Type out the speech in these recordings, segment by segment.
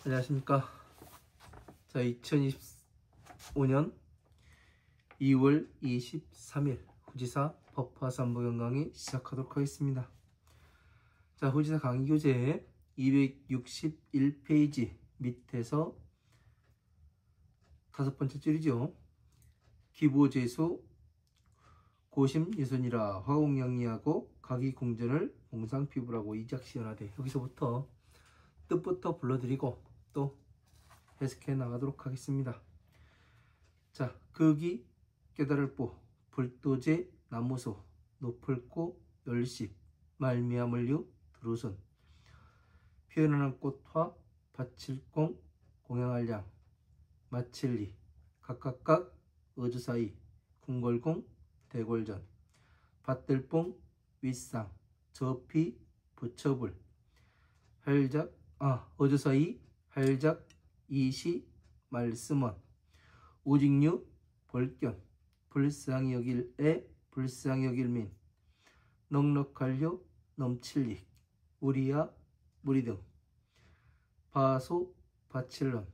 안녕하십니까. 자, 2025년 2월 23일 후지사 법화산부 강의 시작하도록 하겠습니다. 자, 후지사 강의 교재 261페이지 밑에서 다섯 번째 줄이죠. 기보재수 고심유순이라 화공양리하고 각이공전을 공상피부라고 이작시연하되, 여기서부터 뜻부터 불러드리고 또 해석해 나가도록 하겠습니다. 자, 극이 깨달을 보 불도제 나무소 높을고 열십 말미암을류 두루순 피어나는 꽃화 밭칠공 공양알량 마칠리 각각각 어주사이 궁궐공 대궐전 밭들뽕 윗상 저피 부처불 할작 어주사이 할작 이시 말씀원 오직류 벌견 불쌍히 여길에 불쌍히 여길민 넉넉할려 넘칠릭 우리야 무리등 바소 바칠런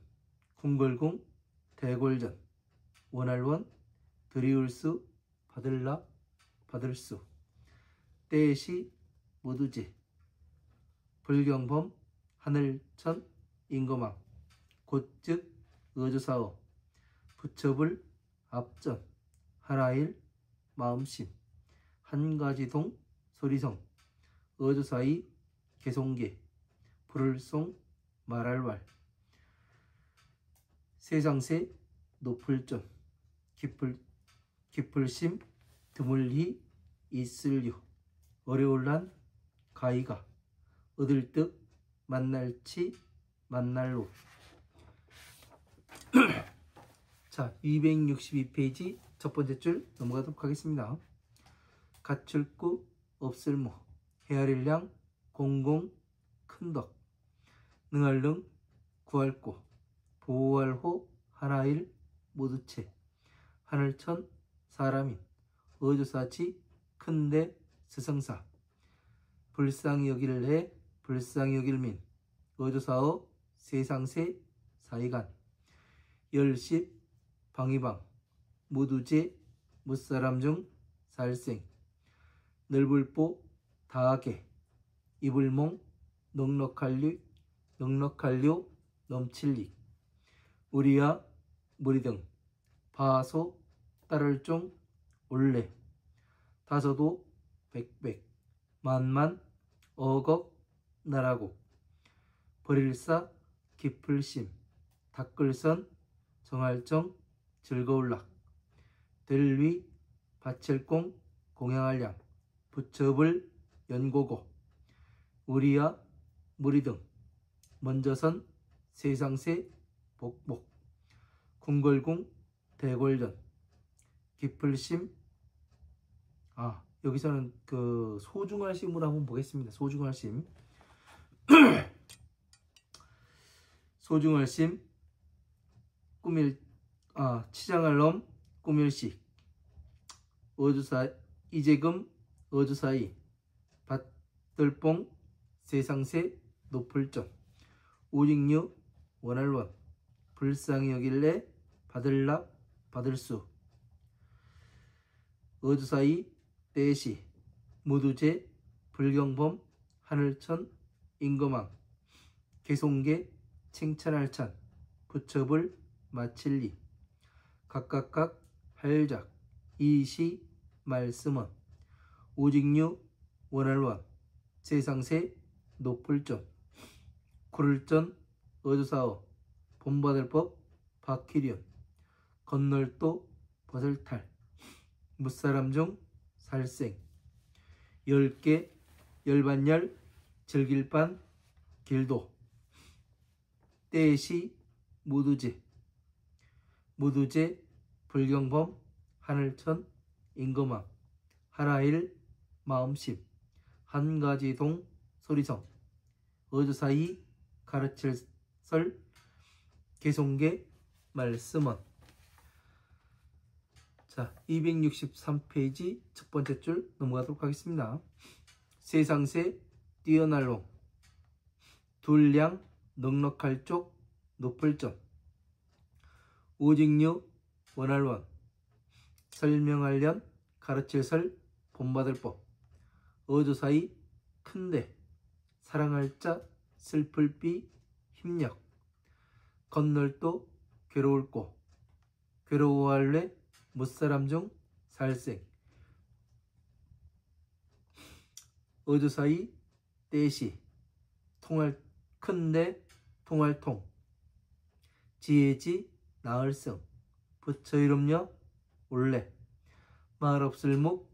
궁궐공 대궐전 원할원 드리울수 받을라 받을수 때시 모두지 불경범 하늘천 인거망 곧즉 어조사어 부처불 앞전 하라일 마음심 한가지동 소리성 어조사이 개송계 불을송 말할왈 세상세 높을전 깊을심 드물히 있을류 어려울란 가이가 얻을듯 만날치 만날로. 자, 262페이지 첫 번째 줄 넘어가도록 하겠습니다. 가출구 없을무 헤아릴량 공공 큰덕 능할능 구할고 보호할호 하나일 모두체 하늘천 사람인 어조사치 큰대 스성사 불쌍히 여길래 불쌍히 여길민 어조사어 세상세 사이간 열십 방위방 무두제 무사람 중 살생 넓을보 다하게 이불몽 넉넉할류 넘칠릭 우리야 무리등 바소 따를종 올레 다서도 백백 만만 어걱 나라고 버릴사 깊을심 닦을선 정할정 즐거울락 들위 바칠공 공양알량 부처불 연고고 우리야 무리등 먼저선 세상세 복복 궁궐공 대궐전 깊을심 여기서는 그 소중할심으로 한번 보겠습니다. 소중할심 소중할심 꾸밀 치장할 놈 꾸밀식 어주사 이재금 어주사이 밭들뽕 세상세 높을전 오직류 원할원 불쌍히 여길래 받을라 받을수 어주사이 때시 무두제 불경범 하늘천 인거망 개송계 칭찬할 찬 부처불 마칠리 각각각 할작 이시 말씀원 오직류 원할원 세상세 높을전 구를전 어조사어 본받을법 박희련 건널도 버슬탈 무사람 중 살생 열개 열반열 즐길반 길도 때시 무두제 불경범 하늘천 인거망 하라일 마음심 한가지동 소리성 어조사이 가르칠설 개송계 말씀원. 자, 263페이지 첫 번째 줄 넘어가도록 하겠습니다. 세상세 뛰어날롱 둘량 넉넉할 쪽 높을점. 오직류 원할원. 설명하련 가르칠설 본받을 법. 어조사이 큰데 사랑할 자 슬플 비 힘력. 건널도 괴로울 꼬 괴로워할래 못사람 중 살생. 어조사이 떼시 통할 큰데 통할통. 지혜지 나을성 부처 이름여 올래. 말없을 목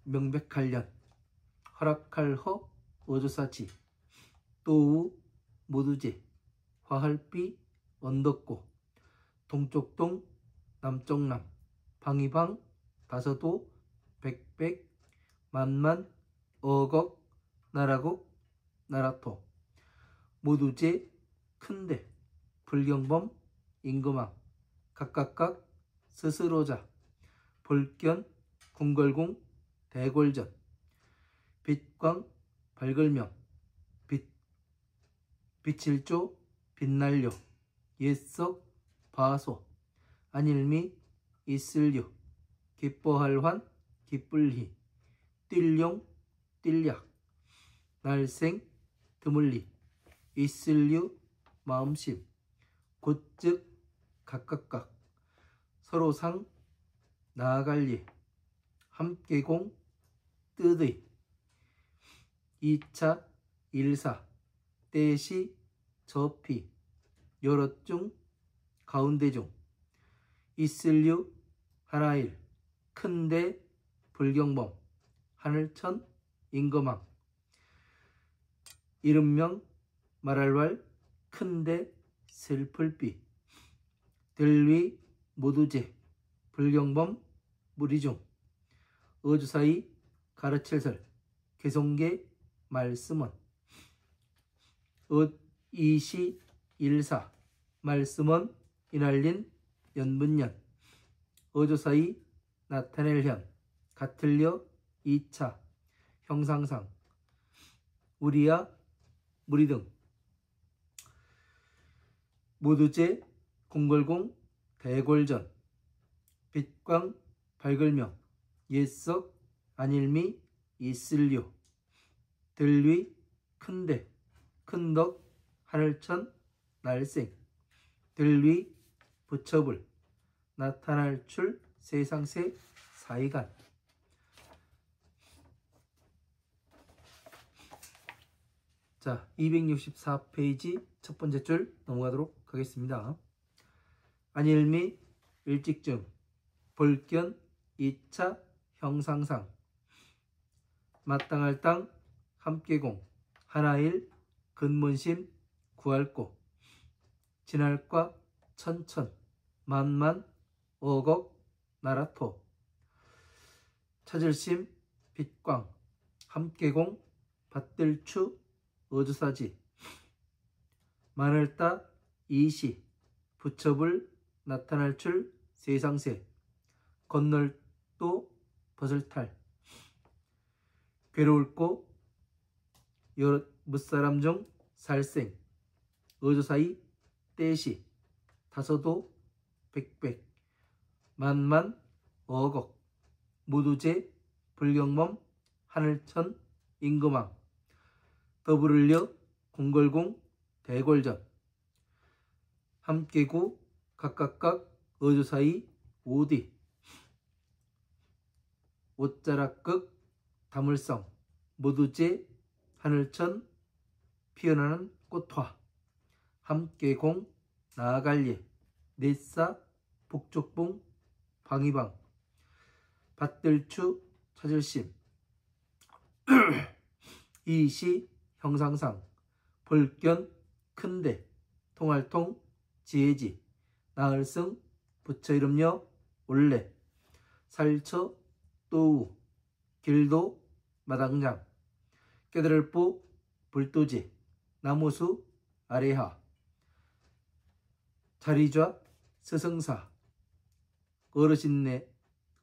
명백할련. 허락할 허 어조사지. 또우 모두제 화할비 언덕고. 동쪽동 남쪽남. 방이방 다서도 백백 만만 어걱 나라국 나라토. 모두제 큰데 불경범 임금왕. 각각각 스스로자. 볼견 궁궐궁 대골전. 빛광 발글명. 빛일조 빛날려. 옛석 바소. 안일미 있을류. 기뻐할환 기쁠희. 띨룡 띨약. 날생 드물리. 있을류 마음심. 곧즉 각각각. 서로상 나아갈리. 함께공 뜻의. 2차 1사 떼시 저피. 여럿중 가운데중. 있을류 하나일. 큰데 불경범. 하늘천 임금왕. 이름명 말할왈 큰데 슬플비. 들위 모두제 불경범 무리중. 어조사이 가르칠설 개송계 말씀원. 이시 일사 말씀원 이날린 연분년. 어조사이 나타낼현 같을려 2차 형상상. 우리야 무리등. 모두제 궁궐궁 대골전. 빛광 발글명. 옛석 안일미 있을류. 들위 큰데 큰덕 하늘천 날생. 들위 부처불 나타날 출 세상세 사이간. 자, 264페이지 첫 번째 줄 넘어가도록 하겠습니다. 안일미 일직증. 볼견 2차 형상상. 마땅할 땅 함께공. 하나일 근문심 구할고. 진할과 천천 만만 어걱 나라토. 찾을심 빛광. 함께공 받들추 어조사지. 마늘따 이시 부처불 나타날 줄 세상세. 건널도 벗을탈. 괴로울꼬 여러 무사람 중 살생. 어조사이 떼시 다서도 백백 만만 어걱. 모두제 불경범 하늘천 임금왕. 더불을려 궁궐궁 대골전. 함께구 각각각 어조사이 오디. 옷자락극 다물성. 모두제 하늘천 피어나는 꽃화. 함께공 나아갈예. 넷사 북쪽봉 방이방. 받들추 찾을심. 이시 형상상. 볼견 큰데 통할통 지혜지. 나을승 부처 이름여 올래. 살처 또우. 길도 마당장. 깨달을보 불도지. 나무수 아래하. 자리좌 스승사.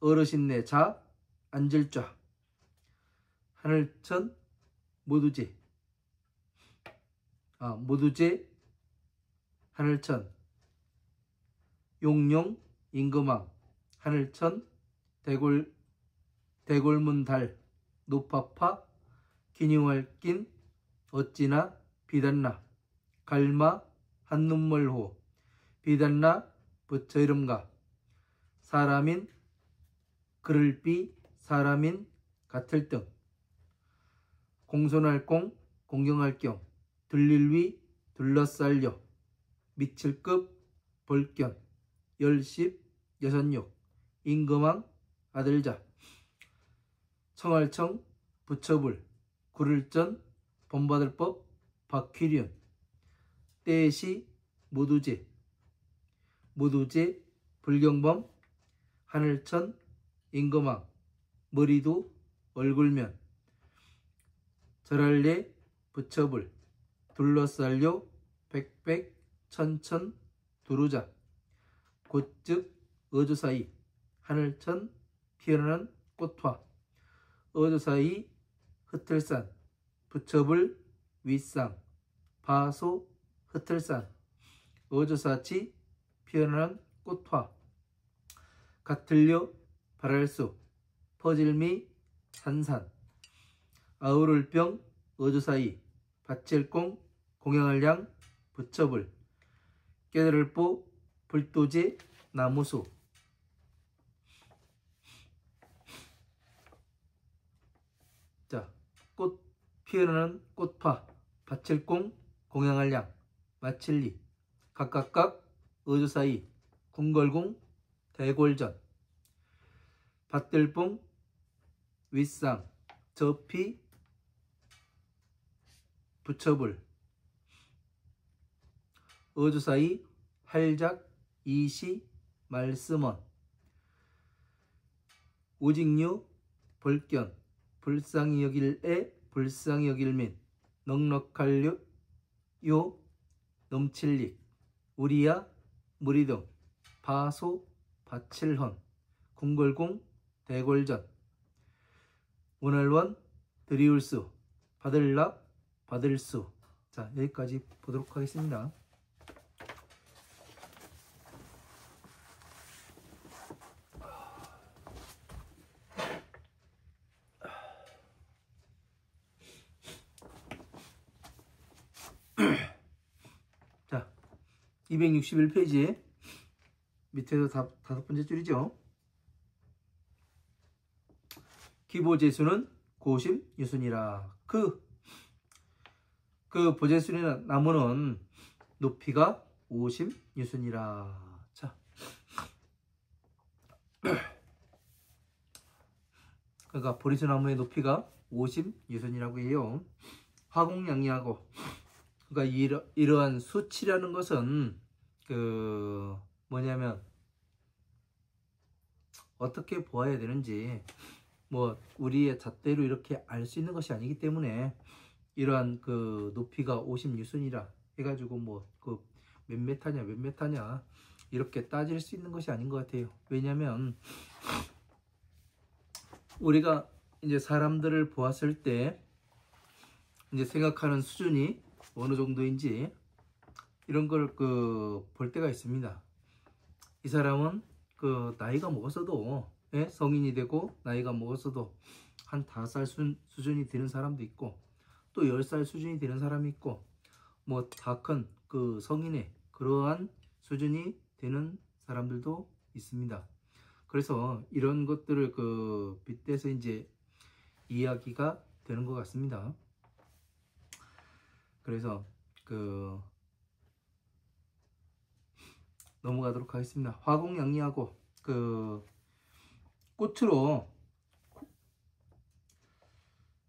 어르신네 자 앉을좌. 하늘천 모두제, 모두제, 하늘천, 용용, 임금왕, 하늘천, 대골문달, 노파파, 기니왈낀, 어찌나, 비단나, 갈마, 한눈물호, 비단나, 부처이름가, 사람인, 그를비, 사람인, 같을 등, 공손할공, 공경할경, 들릴위, 둘러쌀려, 미칠급, 볼견, 열십, 여선육, 임금왕, 아들자, 청할청, 부처불, 구를전, 본받을법, 박휘륜, 때시, 모두제, 불경범, 하늘천, 임금왕, 머리도, 얼굴면, 절할례, 부처불, 둘러쌀려, 백백, 천천, 두루자, 곧즉, 어조사이, 하늘천, 피어나는 꽃화, 어조사이, 흩틀산, 부처불, 윗상, 바소, 흩틀산, 어조사치, 피어나는 꽃화, 같을려, 발할수, 퍼질미, 산산, 아우를병, 어조사이, 밭칠공, 공양할량, 부처불, 깨달을보, 불도제, 나무수. 자, 꽃 피어나는 꽃파, 밭칠공, 공양할량, 마칠리, 각각각, 어조사이, 궁궐공, 대골전, 밭들봉, 윗상, 저피, 부처불, 어조사이, 활작, 이시, 말씀원, 오직류, 벌견, 불쌍히 여길에 불쌍히 여길민, 넉넉할류, 요, 넘칠릭, 우리야, 무리등, 바소, 바칠헌, 궁궐공, 대골전, 원할원, 드리울수, 받을락, 받을수. 자, 여기까지 보도록 하겠습니다. 자, 261페이지 밑에서 다섯 번째 줄이죠. 기보제수는 고심 유순이라. 그 보제순이나 나무는 높이가 50 유순이라. 자, 그러니까 보리수 나무의 높이가 50 유순이라고 해요. 화공양이하고, 그러니까 이러한 수치라는 것은 뭐냐면 어떻게 보아야 되는지 뭐 우리의 잣대로 이렇게 알 수 있는 것이 아니기 때문에 이러한 높이가 50 유순이라 해가지고 뭐 몇 메타냐 이렇게 따질 수 있는 것이 아닌 것 같아요. 왜냐면 우리가 이제 사람들을 보았을 때 이제 생각하는 수준이 어느 정도인지 이런 걸 볼 때가 있습니다. 이 사람은 나이가 먹었어도, 예? 성인이 되고 나이가 먹었어도 한 5살 수준이 되는 사람도 있고, 또 10살 수준이 되는 사람이 있고, 뭐 다 큰 성인의 그러한 수준이 되는 사람들도 있습니다. 그래서 이런 것들을 빗대서 이제 이야기가 되는 것 같습니다. 그래서 넘어가도록 하겠습니다. 화공양리하고 꽃으로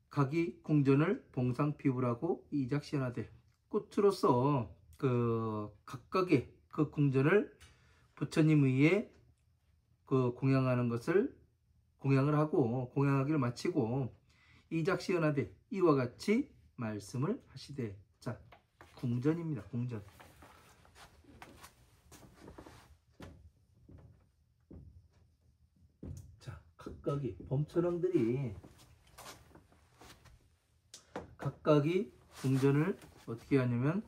각이 궁전을 봉상피부라고 이작시하되, 꽃으로서 각각의 궁전을 부처님 위에 공양하는 것을 공양을 하고 공양하기를 마치고 이작시하되 이와 같이 말씀을 하시되. 자, 궁전입니다. 궁전. 각각이 궁전을 어떻게 하냐면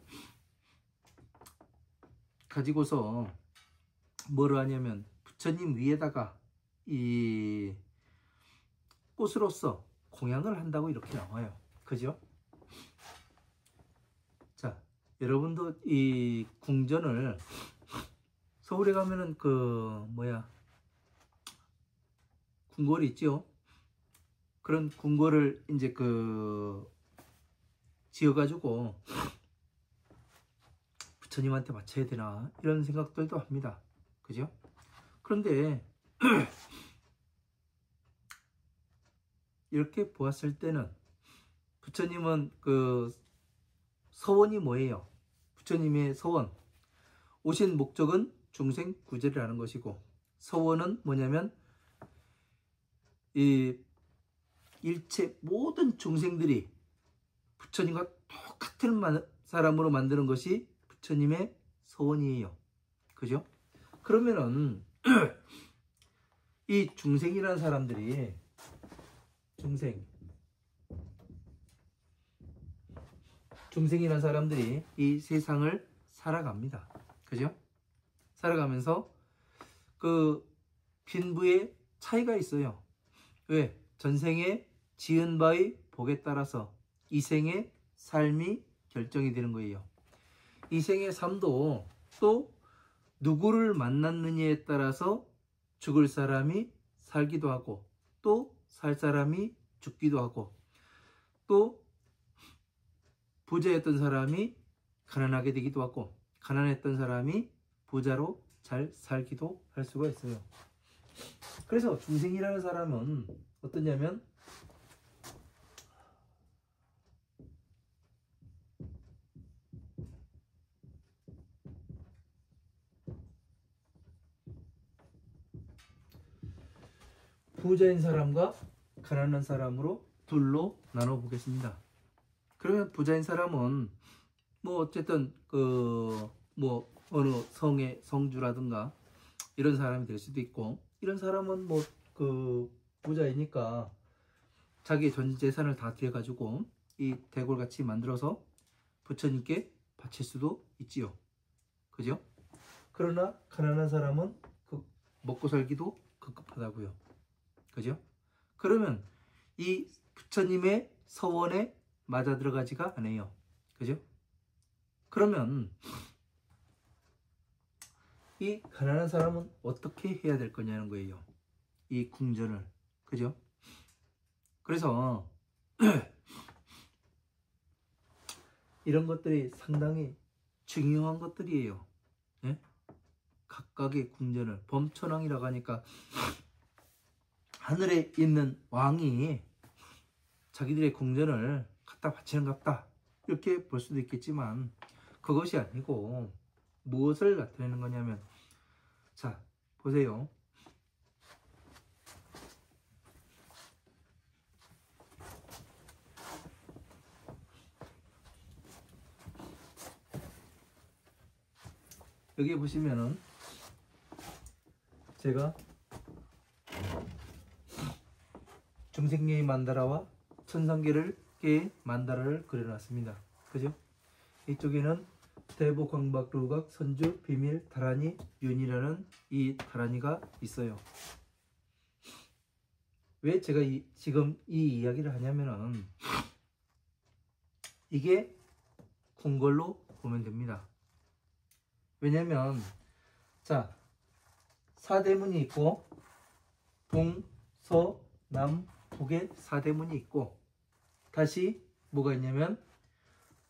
가지고서 뭐를 하냐면 부처님 위에다가 이 꽃으로서 공양을 한다고 이렇게 나와요. 그죠? 자, 여러분도 이 궁전을 서울에 가면은 궁궐이 있죠. 그런 궁궐을 이제 지어가지고 부처님한테 바쳐야 되나 이런 생각들도 합니다. 그죠? 그런데 이렇게 보았을 때는 부처님은 서원이 뭐예요? 부처님의 서원, 오신 목적은 중생 구제를 하는 것이고, 서원은 뭐냐면 이 일체 모든 중생들이 부처님과 똑같은 사람으로 만드는 것이 부처님의 서원이에요. 그죠? 그러면은 이 중생이라는 사람들이 중생이라는 사람들이 이 세상을 살아갑니다. 그죠? 살아가면서 빈부의 차이가 있어요. 왜? 전생에 지은 바의 복에 따라서 이생의 삶이 결정이 되는 거예요. 이생의 삶도 또 누구를 만났느냐에 따라서 죽을 사람이 살기도 하고, 또 살 사람이 죽기도 하고, 또 부자였던 사람이 가난하게 되기도 하고, 가난했던 사람이 부자로 잘 살기도 할 수가 있어요. 그래서 중생이라는 사람은 어떠냐면 부자인 사람과 가난한 사람으로 둘로 나눠 보겠습니다. 그러면 부자인 사람은 어쨌든 어느 성의 성주라든가 이런 사람이 될 수도 있고, 이런 사람은 부자이니까 자기 전 재산을 다 들여가지고 이 대궐같이 만들어서 부처님께 바칠 수도 있지요. 그죠? 그러나 가난한 사람은 먹고 살기도 급급하다고요. 그죠? 그러면 이 부처님의 서원에 맞아 들어가지가 않아요. 그죠? 그러면 이 가난한 사람은 어떻게 해야 될 거냐는 거예요. 이 궁전을. 그죠? 그래서 이런 것들이 상당히 중요한 것들이에요. 네? 각각의 궁전을 범천왕이라고 하니까 하늘에 있는 왕이 자기들의 궁전을 갖다 바치는 것 같다, 이렇게 볼 수도 있겠지만 그것이 아니고 무엇을 나타내는 거냐면, 자 보세요. 여기 보시면은 제가 중생계의 만다라와 천상계의 만다라를 그려놨습니다. 그죠? 이쪽에는 대보광박루각 선주 비밀 다라니 윤이라는 이 다라니가 있어요. 왜 제가 지금 이 이야기를 하냐면은 이게 궁궐로 보면 됩니다. 왜냐면 자, 사대문이 있고 동, 서, 남, 북에 사대문이 있고, 다시 뭐가 있냐면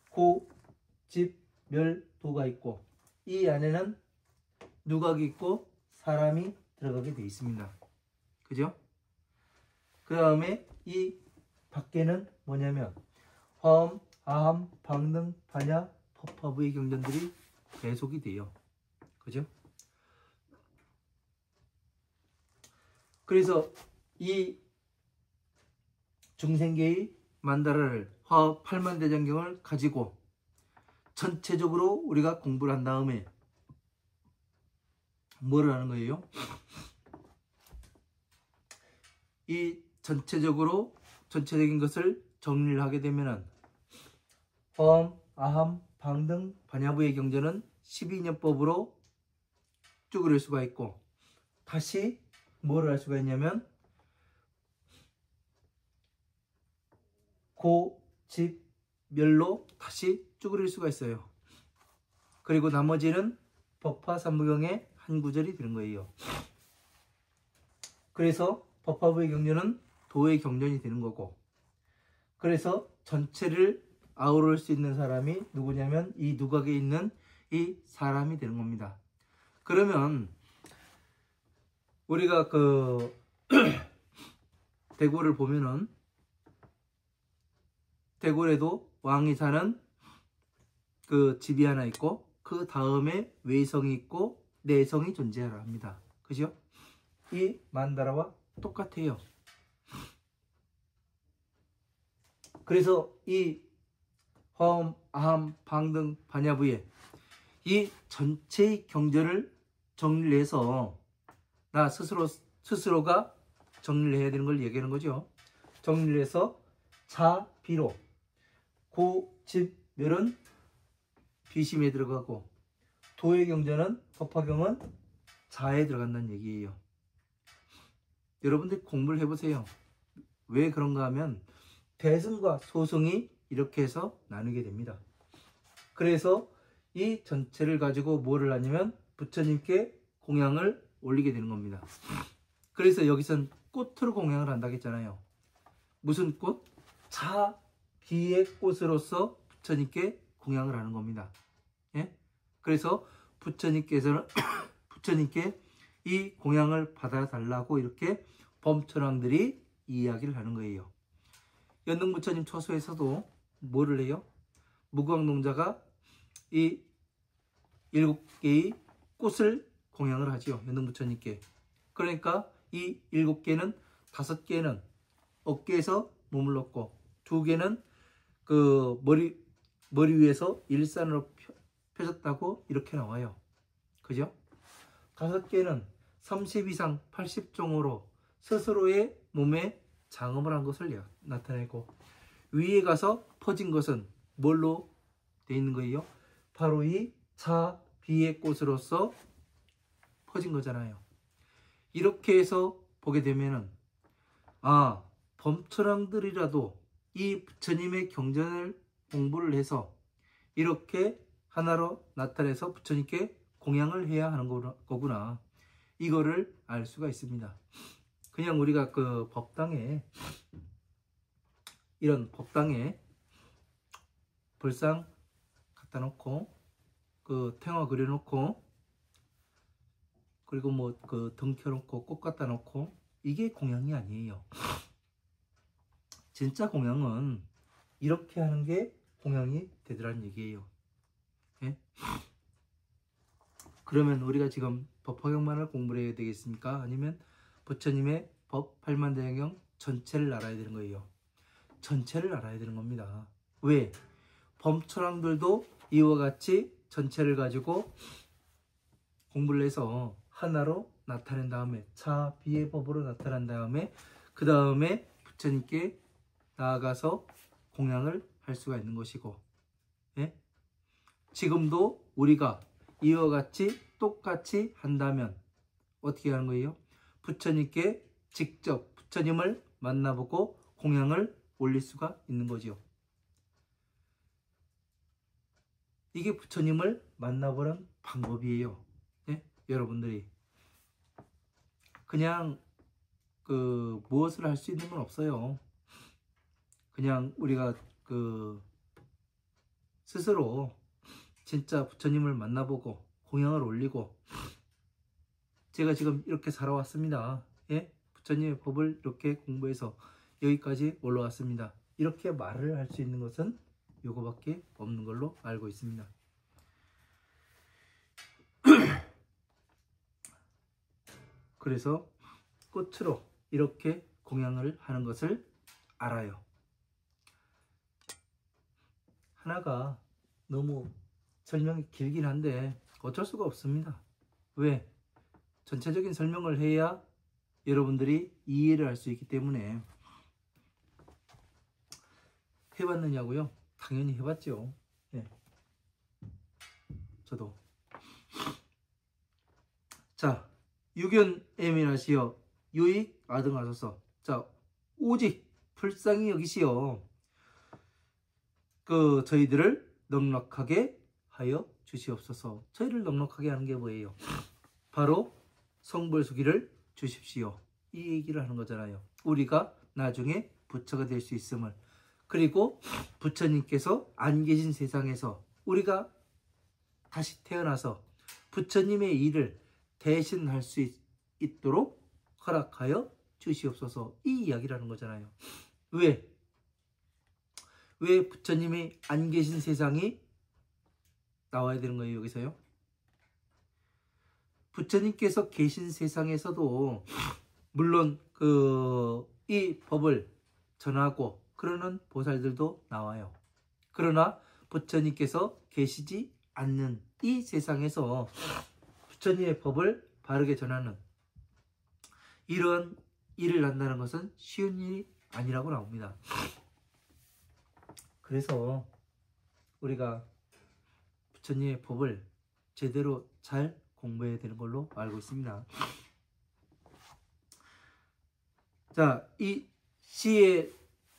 고, 집, 멸, 도가 있고, 이 안에는 누각이 있고 사람이 들어가게 되어 있습니다. 그죠? 그 다음에 이 밖에는 뭐냐면 화엄, 아함, 방능, 반야, 법화부의 경전들이 계속이 돼요. 그죠? 그래서 이 중생계의 만다라를 화엄 8만대장경을 가지고 전체적으로 우리가 공부를 한 다음에 뭐를 하는 거예요? 이 전체적인 것을 정리를 하게 되면은 화엄, 아함, 방 등 반야부의 경전은 12인연법으로 쭈그릴 수가 있고, 다시 뭐를 할 수가 있냐면 고, 집, 멸로 다시 쭈그릴 수가 있어요. 그리고 나머지는 법화 삼부경의 한 구절이 되는 거예요. 그래서 법화부의 경전은 도의 경전이 되는 거고, 그래서 전체를 아우를 수 있는 사람이 누구냐면 이 누각에 있는 이 사람이 되는 겁니다. 그러면 우리가 그 대궐을 보면은 대궐에도 왕이 사는 그 집이 하나 있고, 그 다음에 외성이 있고 내성이 존재하라 합니다. 그죠? 이 만다라와 똑같아요. 그래서 이 화엄, 아함, 방 등 반야부에 이 전체의 경전을 정리를 해서 나 스스로가 정리를 해야 되는 걸 얘기하는 거죠. 정리를 해서 자, 비로 고, 집, 멸은 비심에 들어가고, 도의 경전은 법화경은 자에 들어간다는 얘기예요. 여러분들 공부를 해보세요. 왜 그런가 하면 대승과 소승이 이렇게 해서 나누게 됩니다. 그래서 이 전체를 가지고 뭐를 하냐면 부처님께 공양을 올리게 되는 겁니다. 그래서 여기선 꽃으로 공양을 한다고 했잖아요. 무슨 꽃? 자, 비의 꽃으로서 부처님께 공양을 하는 겁니다. 예? 그래서 부처님께서는 부처님께 이 공양을 받아달라고 이렇게 범천왕들이 이야기를 하는 거예요. 연등부처님 처소에서도 뭐를 해요? 무광농자가 이 7개의 꽃을 공양을 하지요. 연등부처님께. 그러니까 이 7개는 5개는 어깨에서 머물렀고, 2개는 그 머리 위에서 일산으로 펴졌다고 이렇게 나와요. 그죠? 5개는 30 이상 80종으로 스스로의 몸에 장엄을 한 것을 나타내고, 위에 가서 퍼진 것은 뭘로 되어 있는 거예요? 바로 이 자, 비의 꽃으로서 퍼진 거잖아요. 이렇게 해서 보게 되면은, 아, 범천왕들이라도 이 부처님의 경전을 공부를 해서 이렇게 하나로 나타내서 부처님께 공양을 해야 하는 거구나, 이거를 알 수가 있습니다. 그냥 우리가 그 법당에, 이런 법당에 불상 갖다 놓고 그 탱화 그려 놓고, 그리고 뭐 그 등 켜놓고 꽃 갖다 놓고, 이게 공양이 아니에요. 진짜 공양은 이렇게 하는 게 공양이 되더라는 얘기예요. 예? 그러면 우리가 지금 법화경만을 공부를 해야 되겠습니까? 아니면 부처님의 법 8만대경 전체를 알아야 되는 거예요. 전체를 알아야 되는 겁니다. 왜? 범천왕들도 이와 같이 전체를 가지고 공부를 해서 하나로 나타낸 다음에, 차, 비의 법으로 나타난 다음에, 그 다음에 부처님께 나아가서 공양을 할 수가 있는 것이고, 예? 지금도 우리가 이와 같이 똑같이 한다면 어떻게 하는 거예요? 부처님께 직접 부처님을 만나보고 공양을 올릴 수가 있는 거죠. 이게 부처님을 만나보는 방법이에요. 예? 여러분들이 그냥 그 무엇을 할 수 있는 건 없어요. 그냥 우리가 그 스스로 진짜 부처님을 만나보고 공양을 올리고, 제가 지금 이렇게 살아왔습니다. 예? 부처님의 법을 이렇게 공부해서 여기까지 올라왔습니다. 이렇게 말을 할 수 있는 것은 요거밖에 없는 걸로 알고 있습니다. 그래서 꽃으로 이렇게 공양을 하는 것을 알아요. 하나가 너무 설명이 길긴 한데 어쩔 수가 없습니다. 왜? 전체적인 설명을 해야 여러분들이 이해를 할 수 있기 때문에. 해봤느냐고요? 당연히 해봤죠. 예. 저도. 자, 유견 애민하시어 유익 아등하소서. 자, 오직 불쌍히 여기시어 저희들을 넉넉하게 하여 주시옵소서. 저희를 넉넉하게 하는 게 뭐예요? 바로 성불수기를 주십시오. 이 얘기를 하는 거잖아요. 우리가 나중에 부처가 될 수 있음을. 그리고 부처님께서 안 계신 세상에서 우리가 다시 태어나서 부처님의 일을 대신할 수 있도록 허락하여 주시옵소서. 이 이야기를 하는 거잖아요. 왜 부처님이 안 계신 세상이 나와야 되는 거예요, 여기서요? 부처님께서 계신 세상에서도 물론 이 법을 전하고 그러는 보살들도 나와요. 그러나 부처님께서 계시지 않는 이 세상에서 부처님의 법을 바르게 전하는 이런 일을 한다는 것은 쉬운 일이 아니라고 나옵니다. 그래서 우리가 부처님의 법을 제대로 잘 공부해야 되는 걸로 알고 있습니다. 자, 이 시의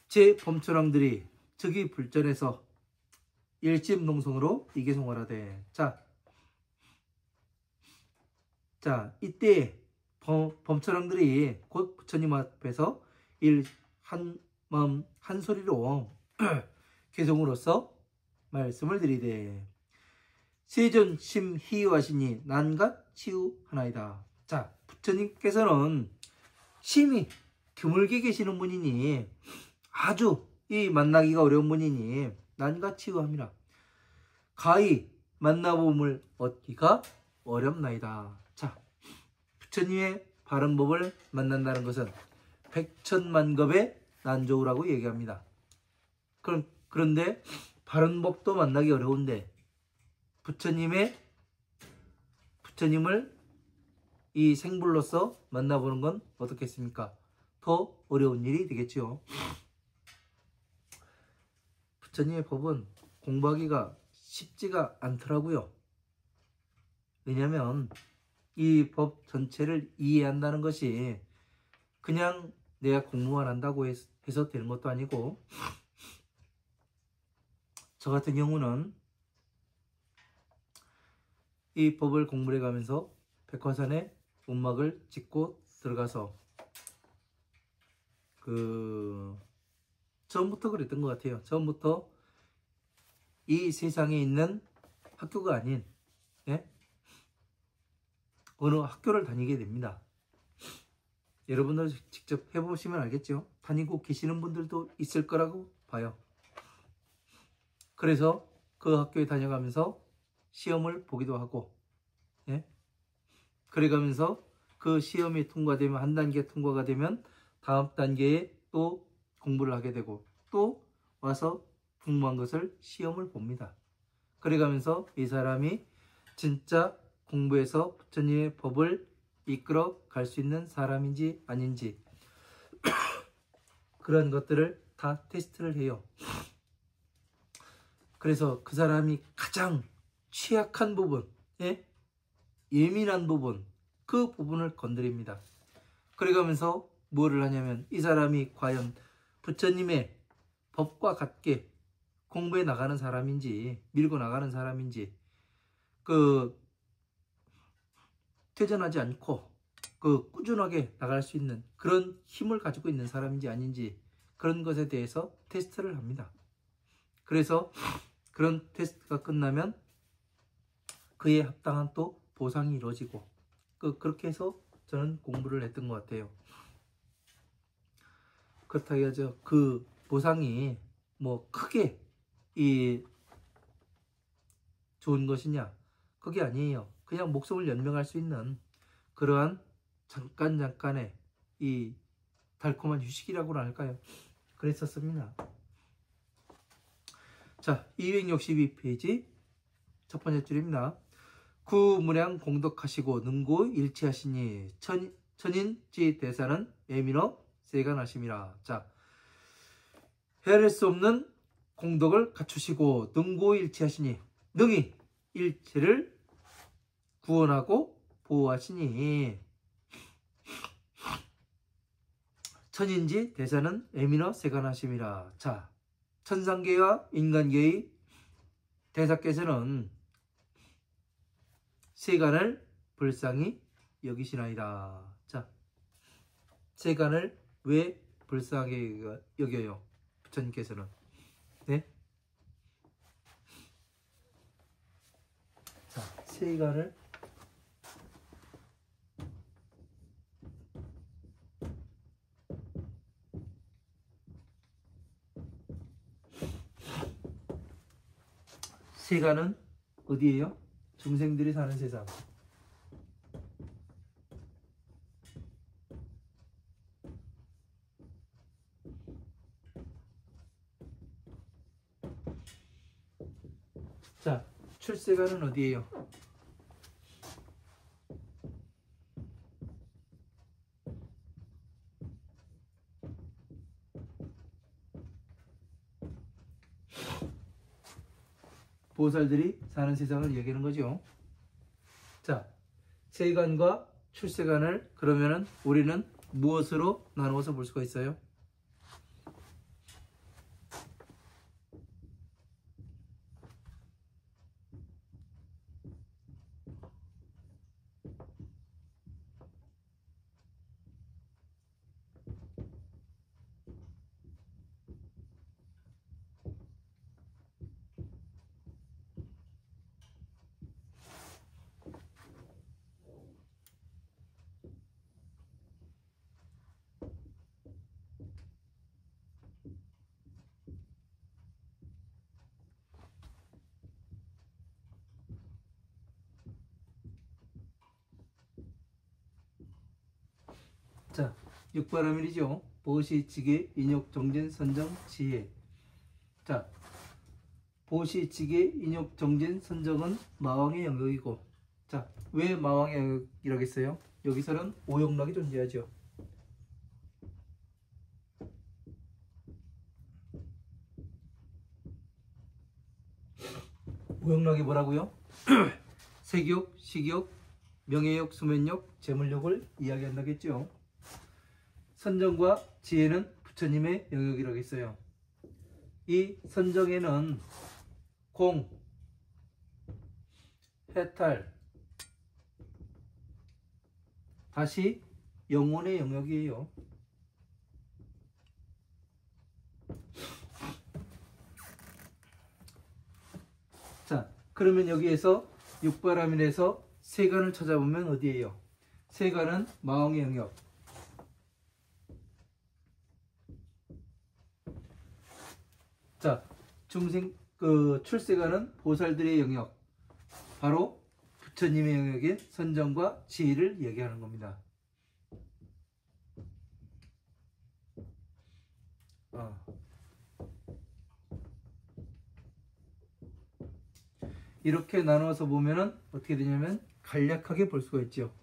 제 범초랑들이 즉위 불전에서 일심동성으로 이계송하라되. 자, 이때 범초랑들이 곧 부처님 앞에서 한 소리로 계송으로서 말씀을 드리되 세존 심희유하시니 난갓 치유하나이다. 자, 부처님께서는 심히 드물게 계시는 분이니 아주 이 만나기가 어려운 분이니 난갓 치유함이라. 가히 만나봄을 얻기가 어렵나이다. 자, 부처님의 바른 법을 만난다는 것은 백천만겁의 난조우라고 얘기합니다. 그런데 바른 법도 만나기 어려운데 부처님을 이 생불로서 만나보는 건 어떻겠습니까? 더 어려운 일이 되겠죠. 부처님의 법은 공부하기가 쉽지가 않더라고요. 왜냐하면 이 법 전체를 이해한다는 것이 그냥 내가 공부만 한다고 해서 되는 것도 아니고, 저 같은 경우는 이 법을 공부해 가면서 백화산에 움막을 짓고 들어가서 처음부터 그랬던 것 같아요. 처음부터 이 세상에 있는 학교가 아닌 어느 학교를 다니게 됩니다. 여러분들 직접 해보시면 알겠죠. 다니고 계시는 분들도 있을 거라고 봐요. 그래서 그 학교에 다녀가면서 시험을 보기도 하고, 그래가면서 그 시험이 통과되면, 한 단계 통과가 되면 다음 단계에 또 공부를 하게 되고, 또 와서 공부한 것을 시험을 봅니다. 그래가면서 이 사람이 진짜 공부해서 부처님의 법을 이끌어 갈 수 있는 사람인지 아닌지 그런 것들을 다 테스트를 해요. 그래서 그 사람이 가장 취약한 부분, 예민한 부분, 그 부분을 건드립니다. 그래가면서 뭐를 하냐면 이 사람이 과연 부처님의 법과 같게 공부해 나가는 사람인지, 밀고 나가는 사람인지, 퇴전하지 않고 꾸준하게 나갈 수 있는 그런 힘을 가지고 있는 사람인지 아닌지, 그런 것에 대해서 테스트를 합니다. 그래서 그런 테스트가 끝나면 그에 합당한 또 보상이 이루어지고, 그렇게 해서 저는 공부를 했던 것 같아요. 그렇다고 해야죠. 그 보상이 뭐 크게 좋은 것이냐, 그게 아니에요. 그냥 목숨을 연명할 수 있는 그러한 잠깐의 이 달콤한 휴식이라고나 할까요? 그랬었습니다. 자, 262페이지 첫 번째 줄입니다. 구무량 공덕하시고 능고 일치하시니 천인지 대사는 예민어 세간하심이라. 자, 헤아릴 수 없는 공덕을 갖추시고 능고일체하시니 능히 일체를 구원하고 보호하시니 천인지 대사는 에미너 세간하심이라. 자, 천상계와 인간계의 대사께서는 세간을 불쌍히 여기시나이다. 자, 세간을 왜 불쌍하게 여겨요? 부처님께서는. 네? 자, 세간을 세간은 어디예요? 중생들이 사는 세상. 자, 출세간은 어디예요? 보살들이 사는 세상을 얘기하는 거죠. 자, 세간과 출세간을 그러면은 우리는 무엇으로 나누어서 볼 수가 있어요? 자, 육바라밀이죠. 보시지계, 인욕, 정진, 선정, 지혜. 자, 보시지계, 인욕, 정진, 선정은 마왕의 영역이고, 자, 왜 마왕의 영역이라고 했어요? 여기서는 오욕락이 존재하죠. 오욕락이 뭐라고요? 색욕, 식욕, 명예욕, 수면욕, 재물욕을 이야기한다겠죠. 선정과 지혜는 부처님의 영역이라고 했어요. 이 선정에는 공, 해탈, 다시 영혼의 영역이에요. 자, 그러면 여기에서 육바라밀에서 세간을 찾아보면 어디예요? 세간은 마왕의 영역. 자, 중생 출세간은 보살들의 영역, 바로 부처님의 영역인 선정과 지혜를 얘기하는 겁니다. 이렇게 나누어서 보면은 어떻게 되냐면 간략하게 볼 수가 있죠.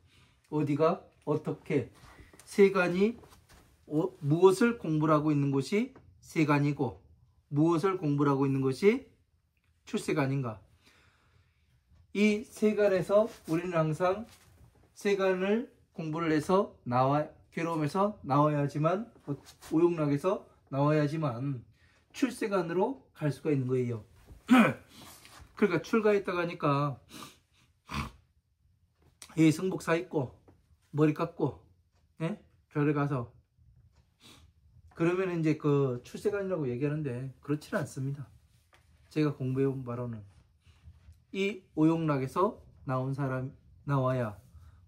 어디가 어떻게 세간이 무엇을 공부를 하고 있는 곳이 세간이고 무엇을 공부를 하고 있는 것이 출세간인가. 이 세간에서 우리는 항상 세간을 공부를 해서 괴로움에서 나와야지만, 오욕락에서 나와야지만 출세간으로 갈 수가 있는 거예요. 그러니까 출가했다가 하니까 성복사 입고 머리 깎고 절에 가서 그러면 이제 그 출세간이라고 얘기하는데 그렇지는 않습니다. 제가 공부해온 바로는 이 오욕락에서 나온 사람 나와야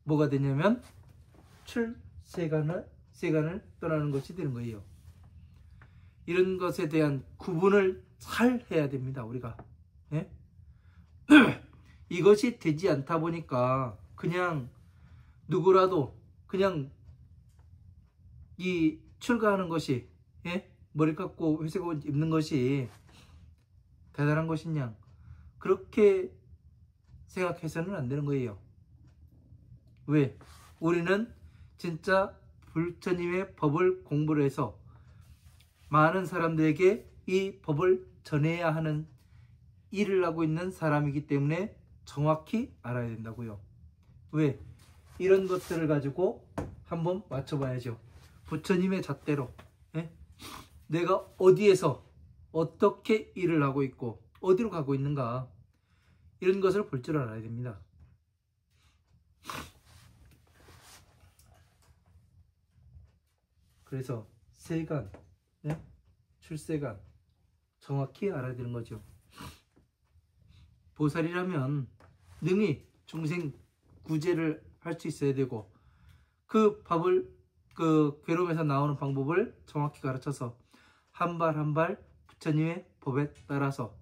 뭐가 되냐면 세간을 떠나는 것이 되는 거예요. 이런 것에 대한 구분을 잘 해야 됩니다. 우리가 이것이 되지 않다 보니까 그냥 누구라도 그냥 이 출가하는 것이 머리 깎고 회색 옷 입는 것이 대단한 것이냐, 그렇게 생각해서는 안 되는 거예요. 왜? 우리는 진짜 부처님의 법을 공부를 해서 많은 사람들에게 이 법을 전해야 하는 일을 하고 있는 사람이기 때문에 정확히 알아야 된다고요. 왜? 이런 것들을 가지고 한번 맞춰봐야죠. 부처님의 잣대로 내가 어디에서 어떻게 일을 하고 있고 어디로 가고 있는가, 이런 것을 볼 줄 알아야 됩니다. 그래서 세간, 출세간 정확히 알아야 되는 거죠. 보살이라면 능히 중생 구제를 할 수 있어야 되고, 그 법을, 그 괴로움에서 나오는 방법을 정확히 가르쳐서 한 발 한 발 부처님의 법에 따라서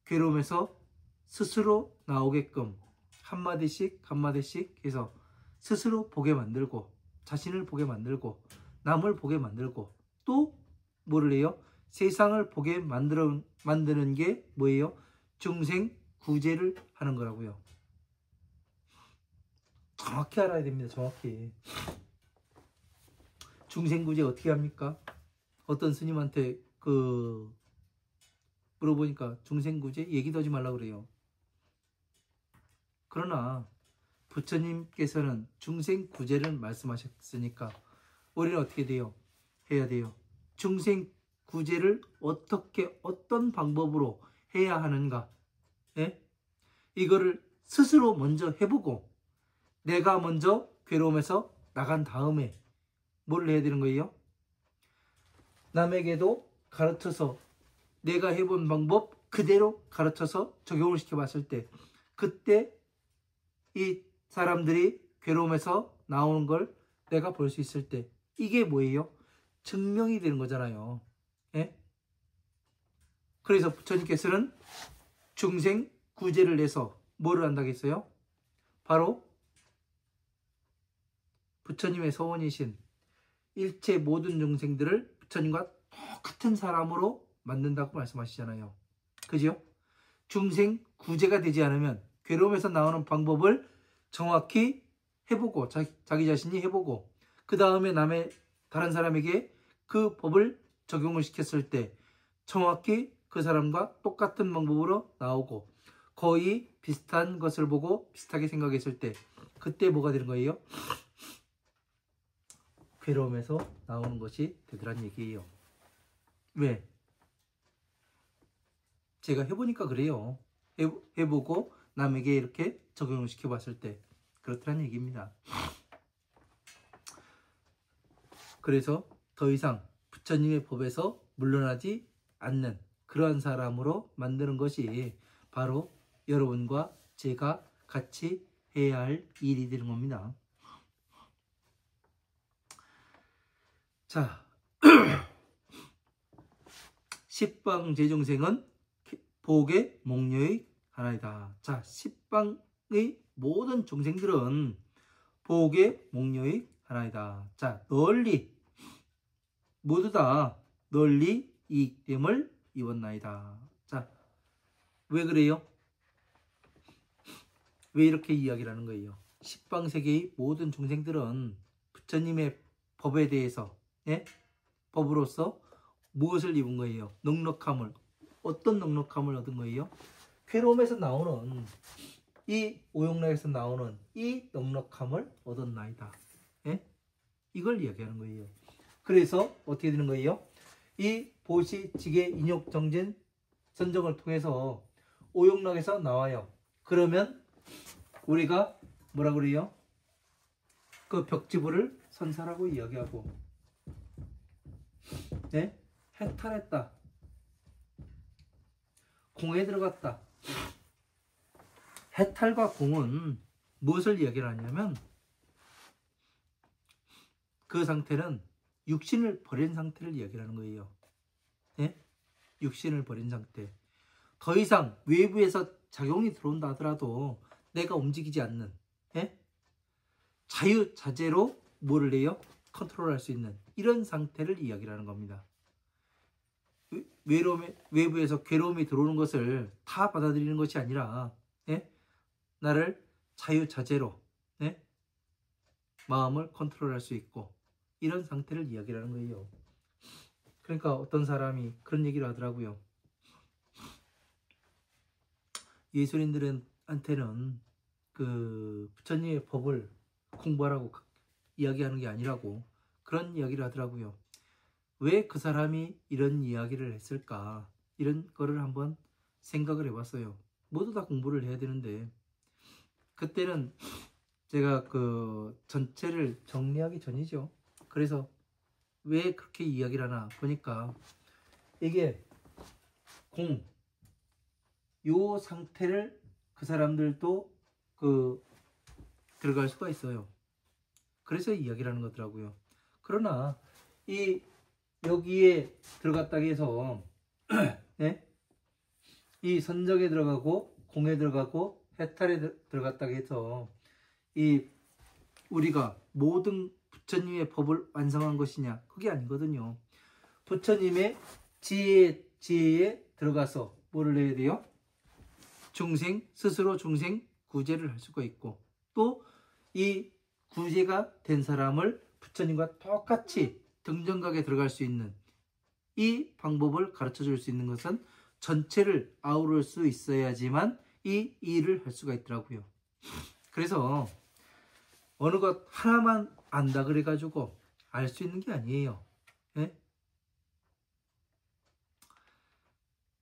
괴로움에서 스스로 나오게끔 한마디씩 한마디씩 해서 스스로 보게 만들고, 자신을 보게 만들고, 남을 보게 만들고, 또 뭐를 해요? 세상을 보게 만드는 게 뭐예요? 중생 구제를 하는 거라고요. 정확히 알아야 됩니다. 정확히. 중생 구제 어떻게 합니까? 어떤 스님한테 물어보니까 중생 구제 얘기도 하지 말라고 그래요. 그러나 부처님께서는 중생 구제를 말씀하셨으니까 우리는 어떻게 돼요? 해야 돼요. 중생 구제를 어떻게, 어떤 방법으로 해야 하는가, 이거를 스스로 먼저 해보고 내가 먼저 괴로움에서 나간 다음에 뭘 해야 되는 거예요? 남에게도 가르쳐서 내가 해본 방법 그대로 가르쳐서 적용을 시켜봤을 때, 그때 이 사람들이 괴로움에서 나오는 걸 내가 볼 수 있을 때, 이게 뭐예요? 증명이 되는 거잖아요. 그래서 부처님께서는 중생 구제를 내서 뭐를 한다고 했어요? 바로 부처님의 서원이신 일체 모든 중생들을 부처님과 똑같은 사람으로 만든다고 말씀하시잖아요. 그죠? 중생 구제가 되지 않으면 괴로움에서 나오는 방법을 정확히 해보고, 자기 자신이 해보고, 그 다음에 다른 사람에게 그 법을 적용을 시켰을 때 정확히 그 사람과 똑같은 방법으로 나오고 거의 비슷한 것을 보고 비슷하게 생각했을 때, 그때 뭐가 되는 거예요? 괴로움에서 나오는 것이 되더란 얘기예요. 왜? 제가 해보니까 그래요. 해보고 남에게 이렇게 적용을 시켜봤을 때 그렇다는 얘기입니다. 그래서 더 이상 부처님의 법에서 물러나지 않는 그러한 사람으로 만드는 것이 바로 여러분과 제가 같이 해야 할 일이 되는 겁니다. 자, 십방제중생은 복의 목료의 하나이다. 자, 십방의 모든 중생들은 복의 목료의 하나이다. 자, 널리 모두 다 널리 이익됨을 입었나이다. 자, 왜 그래요? 왜 이렇게 이야기를 하는 거예요? 십방세계의 모든 중생들은 부처님의 법에 대해서, 법으로서 무엇을 입은 거예요? 넉넉함을. 어떤 넉넉함을 얻은 거예요? 괴로움에서 나오는, 이 오용락에서 나오는 이 넉넉함을 얻었나이다. 이걸 이야기하는 거예요. 그래서 어떻게 되는 거예요? 이 보시, 지계, 인욕, 정진, 선정을 통해서 오용락에서 나와요. 그러면 우리가 뭐라 그래요? 그 벽지부를 선사라고 이야기하고, 해탈했다, 공에 들어갔다. 해탈과 공은 무엇을 이야기를 하냐면 그 상태는 육신을 버린 상태를 이야기하는 거예요. 육신을 버린 상태. 더 이상 외부에서 작용이 들어온다 하더라도 내가 움직이지 않는, 자유자재로 뭐를 해요? 컨트롤할 수 있는 이런 상태를 이야기하는 겁니다. 외부에서 괴로움이 들어오는 것을 다 받아들이는 것이 아니라, 나를 자유자재로, 마음을 컨트롤할 수 있고, 이런 상태를 이야기하는 거예요. 그러니까 어떤 사람이 그런 얘기를 하더라고요. 예술인들한테는 그 부처님의 법을 공부하라고 이야기하는 게 아니라고 그런 이야기를 하더라고요. 왜 그 사람이 이런 이야기를 했을까? 이런 거를 한번 생각을 해봤어요. 모두 다 공부를 해야 되는데 그때는 제가 그 전체를 정리하기 전이죠. 그래서 왜 그렇게 이야기를 하나 보니까 이게 요 상태를 그 사람들도 그 들어갈 수가 있어요. 그래서 이야기를 하는 거더라고요. 그러나 이 여기에 들어갔다 해서 네? 이 선정에 들어가고 공에 들어가고 해탈에 들어갔다 해서 이 우리가 모든 부처님의 법을 완성한 것이냐? 그게 아니거든요. 부처님의 지혜에 들어가서 뭐를 해야 돼요? 스스로 중생 구제를 할 수가 있고 또 이 구제가 된 사람을 부처님과 똑같이 등정각에 들어갈 수 있는 이 방법을 가르쳐 줄 수 있는 것은 전체를 아우를 수 있어야지만 이 일을 할 수가 있더라고요. 그래서 어느 것 하나만 안다 그래가지고 알 수 있는 게 아니에요. 예?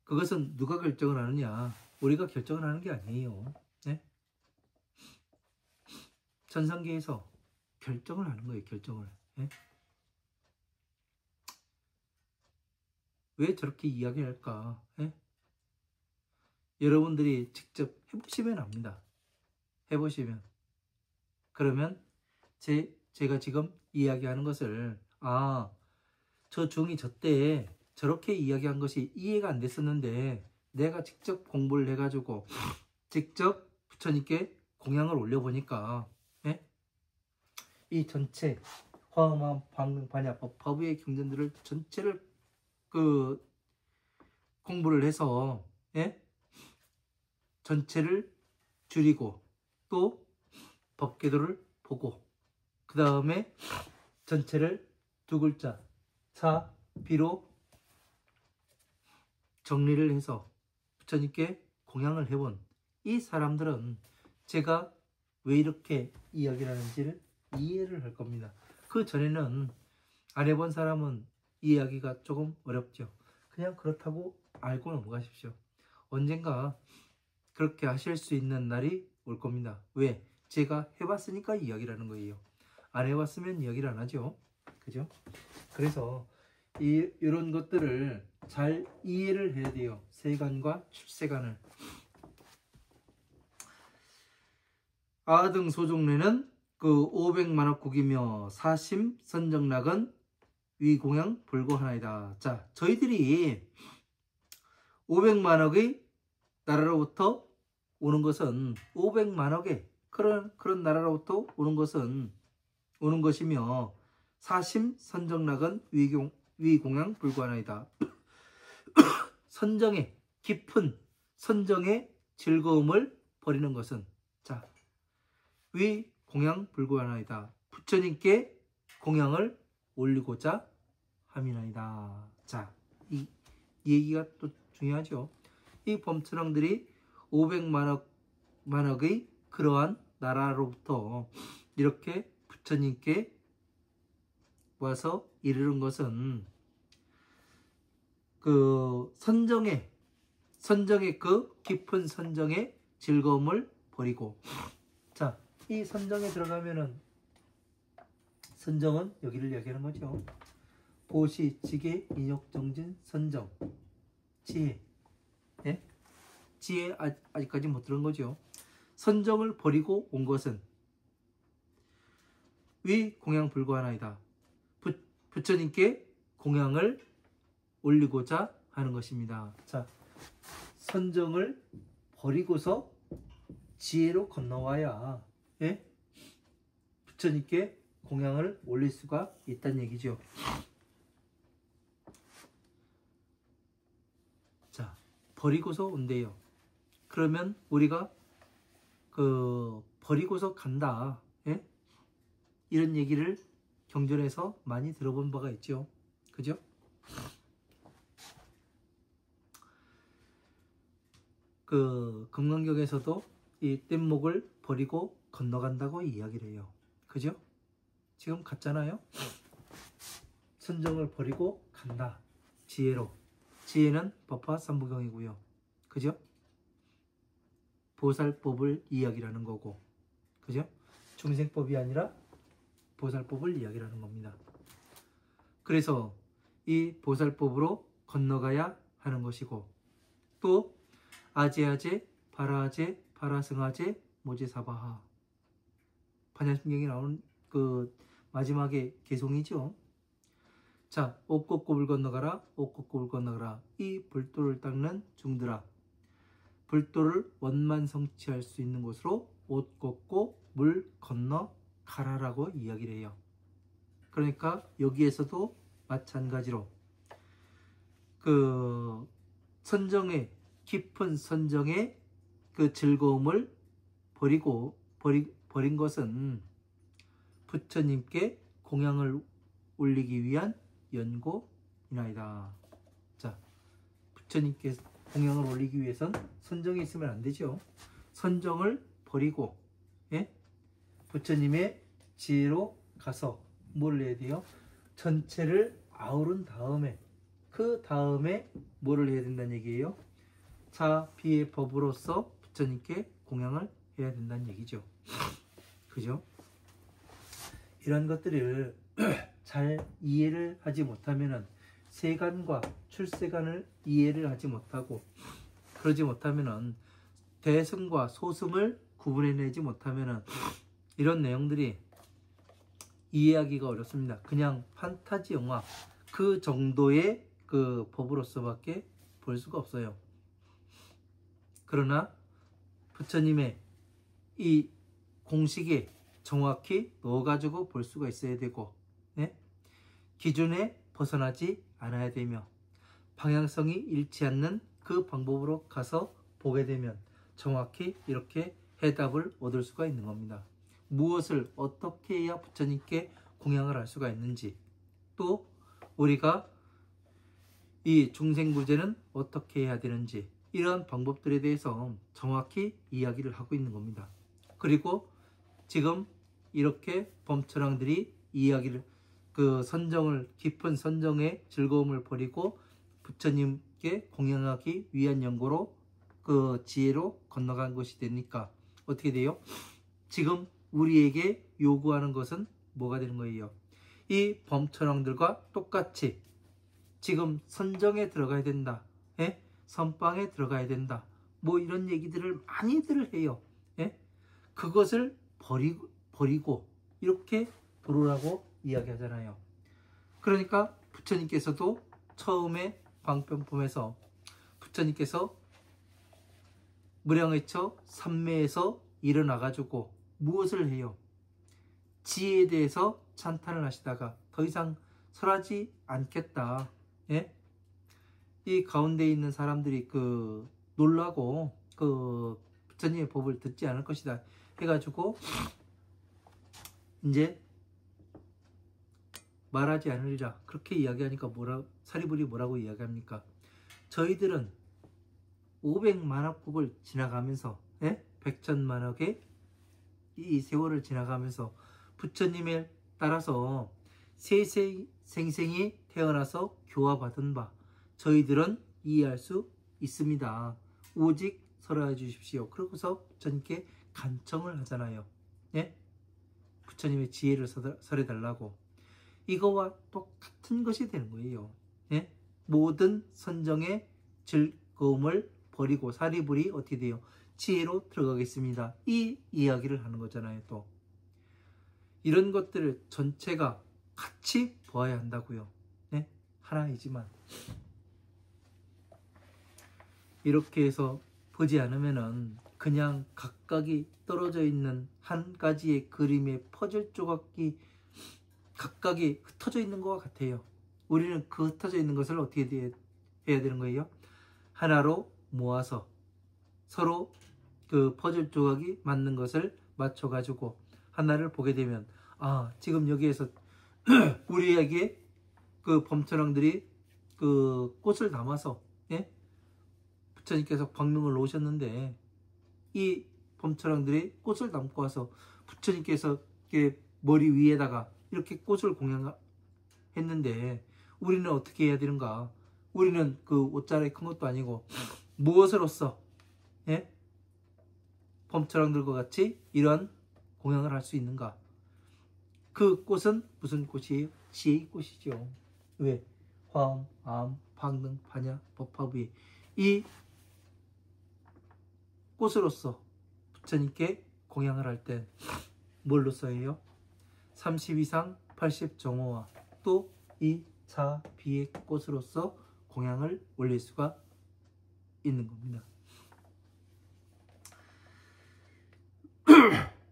그것은 누가 결정을 하느냐? 우리가 결정을 하는 게 아니에요. 예? 천상계에서 결정을 하는 거예요. 결정을. 예? 왜 저렇게 이야기할까? 예? 여러분들이 직접 해보시면 압니다. 해보시면. 그러면 제가 지금 이야기하는 것을 저 중이 저때 저렇게 이야기한 것이 이해가 안 됐었는데 내가 직접 공부를 해가지고 직접 부처님께 공양을 올려보니까 예? 이 전체 화엄함, 방능, 반야법, 법의 경전들을 전체를 그 공부를 해서 예? 전체를 줄이고 또 법계도를 보고 그 다음에 전체를 두 글자 사, 비로 정리를 해서 부처님께 공양을 해본 이 사람들은 제가 왜 이렇게 이야기를 하는지를 이해를 할 겁니다. 그 전에는 안 해본 사람은 이해하기가 조금 어렵죠. 그냥 그렇다고 알고 넘어가십시오. 언젠가 그렇게 하실 수 있는 날이 올 겁니다. 왜? 제가 해봤으니까 이야기를 하는 거예요. 안 해봤으면 이야기를 안 하죠. 그죠? 그래서 이런 것들을 잘 이해를 해야 돼요. 세간과 출세간을. 아등 소종례는 그 500만억국이며 사심 선정락은 위공양 불고하나이다. 자, 저희들이 500만억의 나라로부터 오는 것은 500만억의 그런 나라로부터 오는 것이며 사심 선정락은 위공양 불고하나이다. 선정의 깊은 선정의 즐거움을 버리는 것은 자 위공양 불고하나이다. 부처님께 공양을 올리고자 함이나이다. 자, 이 얘기가 또 중요하죠. 이 범천왕들이 500만억의 그러한 나라로부터 이렇게 부처님께 와서 이르는 것은 그 선정의 그 깊은 선정의 즐거움을 버리고 자, 이 선정에 들어가면은 선정은 여기를 이야기하는 거죠. 보시, 지계, 인욕, 정진, 선정, 지혜. 예? 지혜 아직까지 못 들은 거죠. 선정을 버리고 온 것은 위 공양 불고하나이다. 부처님께 공양을 올리고자 하는 것입니다. 자, 선정을 버리고서 지혜로 건너와야 예? 부처님께 공양을 올릴 수가 있다는 얘기죠. 자, 버리고서 온대요. 그러면 우리가 버리고서 간다. 예? 이런 얘기를 경전에서 많이 들어본 바가 있죠. 그죠? 그 금강경에서도 이 뗏목을 버리고 건너간다고 이야기를 해요. 그죠? 지금 갔잖아요. 선정을 버리고 간다. 지혜로. 지혜는 법화 삼부경이고요. 그죠? 보살법을 이야기하는 거고. 그죠? 중생법이 아니라 보살법을 이야기하는 겁니다. 그래서 이 보살법으로 건너가야 하는 것이고, 또 아제아제, 바라아제, 바라승아제, 모제사바하. 반야심경에 나오는 그 마지막에 개송이죠. 자, 옥곡고불 건너가라, 옥곡고불 건너가라. 이 불도를 닦는 중들아. 불도를 원만 성취할 수 있는 곳으로 옷 걷고 물 건너가라라고 이야기를 해요. 그러니까 여기에서도 마찬가지로 그 선정의 깊은 선정의 그 즐거움을 버린 것은 부처님께 공양을 올리기 위한 연고이나이다. 자, 부처님께 공양을 올리기 위해선 선정이 있으면 안 되죠. 선정을 버리고, 예? 부처님의 지혜로 가서 뭘 해야 돼요? 전체를 아우른 다음에, 그 다음에 뭐를 해야 된다는 얘기예요? 자비의 법으로서 부처님께 공양을 해야 된다는 얘기죠. 그죠? 이런 것들을 잘 이해를 하지 못하면은 세간과 출세간을 이해를 하지 못하고, 그러지 못하면은 대승과 소승을 구분해내지 못하면은 이런 내용들이 이해하기가 어렵습니다. 그냥 판타지 영화 그 정도의 그 법으로서밖에 볼 수가 없어요. 그러나 부처님의 이 공식에 정확히 넣어가지고 볼 수가 있어야 되고, 네? 기준에 벗어나지 않아야 되며, 방향성이 잃지 않는 그 방법으로 가서 보게 되면 정확히 이렇게 해답을 얻을 수가 있는 겁니다. 무엇을 어떻게 해야 부처님께 공양을 할 수가 있는지, 또 우리가 이 중생구제는 어떻게 해야 되는지, 이런 방법들에 대해서 정확히 이야기를 하고 있는 겁니다. 그리고 지금 이렇게 범천왕들이 이야기를 그 선정을 깊은 선정의 즐거움을 버리고 부처님께 공양하기 위한 연고로 그 지혜로 건너간 것이 되니까 어떻게 돼요? 지금 우리에게 요구하는 것은 뭐가 되는 거예요? 이 범천왕들과 똑같이 지금 선정에 들어가야 된다. 예? 선방에 들어가야 된다. 뭐 이런 얘기들을 많이들 해요. 예? 그것을 버리고 이렇게 들어오라고 이야기하잖아요. 그러니까 부처님께서도 처음에 광변품에서 부처님께서 무량의처 삼매에서 일어나가지고 무엇을 해요? 지혜에 대해서 찬탄을 하시다가 더 이상 설하지 않겠다. 예? 이 가운데 있는 사람들이 그 놀라고 그 부처님의 법을 듣지 않을 것이다 해가지고 이제 말하지 않으리라 그렇게 이야기하니까 사리불이 뭐라고 이야기합니까? 저희들은 500만억국을 지나가면서, 예? 100천만억의 이 세월을 지나가면서 부처님에 따라서 세생생이 태어나서 교화받은 바 저희들은 이해할 수 있습니다. 오직 설하여 주십시오. 그러고서 부처님께 간청을 하잖아요. 예? 부처님의 지혜를 설해달라고. 이거와 똑같은 것이 되는 거예요. 예? 모든 선정의 즐거움을 버리고 사리불이 어떻게 돼요? 지혜로 들어가겠습니다. 이 이야기를 하는 거잖아요. 또 이런 것들을 전체가 같이 보아야 한다고요. 네? 하나이지만 이렇게 해서 보지 않으면은 그냥 각각이 떨어져 있는 한 가지의 그림의 퍼즐 조각이 각각이 흩어져 있는 것 같아요. 우리는 그 흩어져 있는 것을 어떻게 해야 되는 거예요? 하나로 모아서 서로 그 퍼즐 조각이 맞는 것을 맞춰가지고 하나를 보게 되면, 아, 지금 여기에서 우리에게 그 범천왕들이 그 꽃을 담아서, 예? 부처님께서 광명을 놓으셨는데 이 범처랑들이 꽃을 담고 와서 부처님께서 이렇게 머리 위에다가 이렇게 꽃을 공양했는데 우리는 어떻게 해야 되는가? 우리는 그 옷자락이 큰 것도 아니고 무엇으로써 예? 범처랑들과 같이 이런 공양을 할 수 있는가? 그 꽃은 무슨 꽃이에요? 지혜의 꽃이죠. 왜? 화엄, 아엄, 방등, 반야, 법화부의 이 꽃으로서 부처님께 공양을 할 때 뭘로 써요? 32상 80정호와 또 이 자비의 꽃으로서 공양을 올릴 수가 있는 겁니다.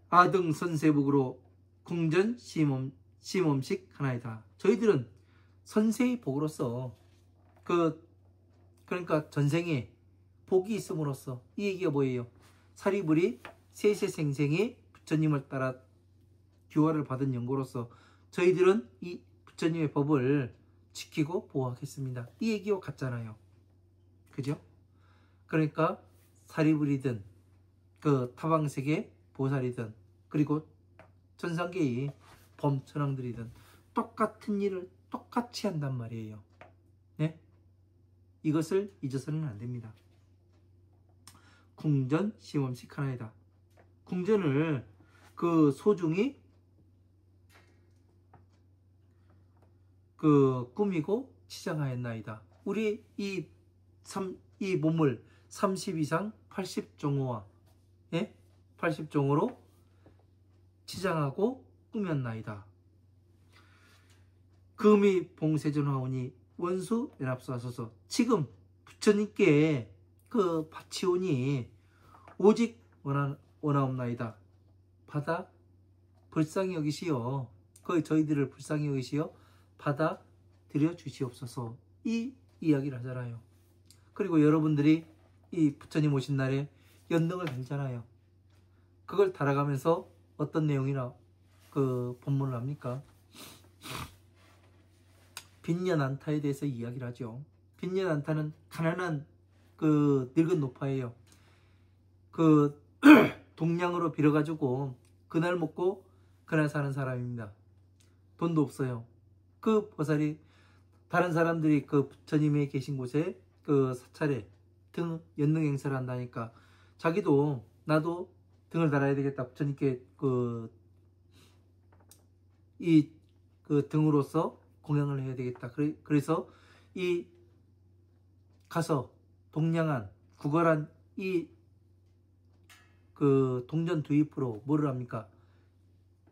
아등 선세복으로 궁전 심엄식 하나이다. 저희들은 선세의 복으로서 그러니까 전생에 복이 있음으로써 이 얘기가 뭐예요? 사리불이 세세생생에 부처님을 따라 교화를 받은 연고로서 저희들은 이 부처님의 법을 지키고 보호하겠습니다. 이 얘기와 같잖아요. 그죠? 그러니까 사리불이든 그 타방세계 보살이든 그리고 천상계의 범천왕들이든 똑같은 일을 똑같이 한단 말이에요. 네? 이것을 잊어서는 안 됩니다. 궁전 심엄식 하나이다. 궁전을 그 소중히 그 꾸미고 치장하였나이다. 우리 이 몸을 32상 80정호와 예? 80정호로 치장하고 꾸몄나이다. 금이 봉세전하오니 원수 연합수하소서. 지금 부처님께 그 바치오니 오직 원하옵나이다. 받아 불쌍히 여기시어. 거의 저희들을 불쌍히 여기시어 받아 들여 주시옵소서. 이 이야기를 하잖아요. 그리고 여러분들이 이 부처님 오신 날에 연등을 달잖아요. 그걸 달아가면서 어떤 내용이나 그 본문을 합니까? 빈년안타에 대해서 이야기를 하죠. 빈년안타는 가난한 그 늙은 노파예요. 그 동량으로 빌어가지고 그날 먹고 그날 사는 사람입니다. 돈도 없어요. 그 보살이 다른 사람들이 그 부처님이 계신 곳에 그 사찰에 연능 행사를 한다니까 자기도 나도 등을 달아야 되겠다. 부처님께 그 등으로서 공양을 해야 되겠다. 그래서 이 가서 동량한 구걸한 이 그 동전 두입으로 뭐를 합니까?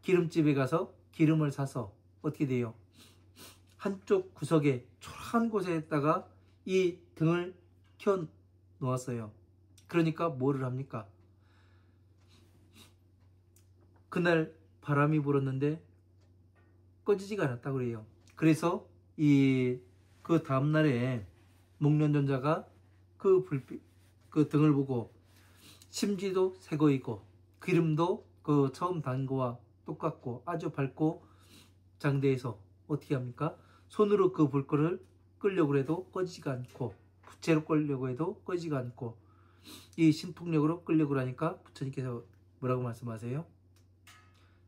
기름집에 가서 기름을 사서 어떻게 돼요? 한쪽 구석에 초라한 곳에다가 이 등을 켜 놓았어요. 그러니까 뭐를 합니까? 그날 바람이 불었는데 꺼지지가 않았다고 그래요. 그래서 그 다음날에 목련존자가 그 등을 보고 심지도 새거이고 기름도 그 처음 단 거와 똑같고 아주 밝고 장대해서 어떻게 합니까? 손으로 그 불꽃을 끌려고 해도 꺼지지가 않고 부채로 끌려고 해도 꺼지지가 않고 이 신통력으로 끌려고 하니까 부처님께서 뭐라고 말씀하세요?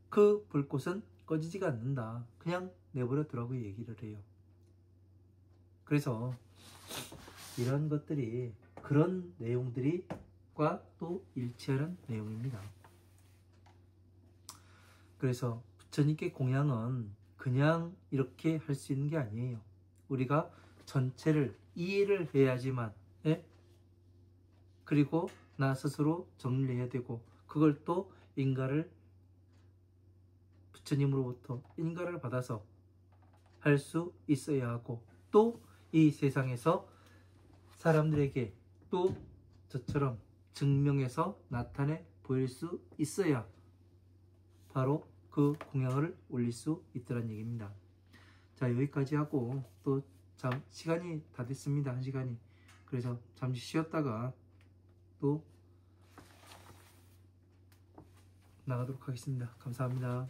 그 불꽃은 꺼지지가 않는다. 그냥 내버려 두라고 얘기를 해요. 그래서 이런 것들이 그런 내용들이 과 또 일치하는 내용입니다. 그래서 부처님께 공양은 그냥 이렇게 할 수 있는 게 아니에요. 우리가 전체를 이해를 해야지만 예? 그리고 나 스스로 정리를 해야 되고 그걸 또 부처님으로부터 인가를 받아서 할 수 있어야 하고 또 이 세상에서 사람들에게 또 저처럼 증명해서 나타내 보일 수 있어야 바로 그 공양을 올릴 수 있다는 얘기입니다. 자, 여기까지 하고 또 시간이 다 됐습니다. 1시간이. 그래서 잠시 쉬었다가 또 나가도록 하겠습니다. 감사합니다.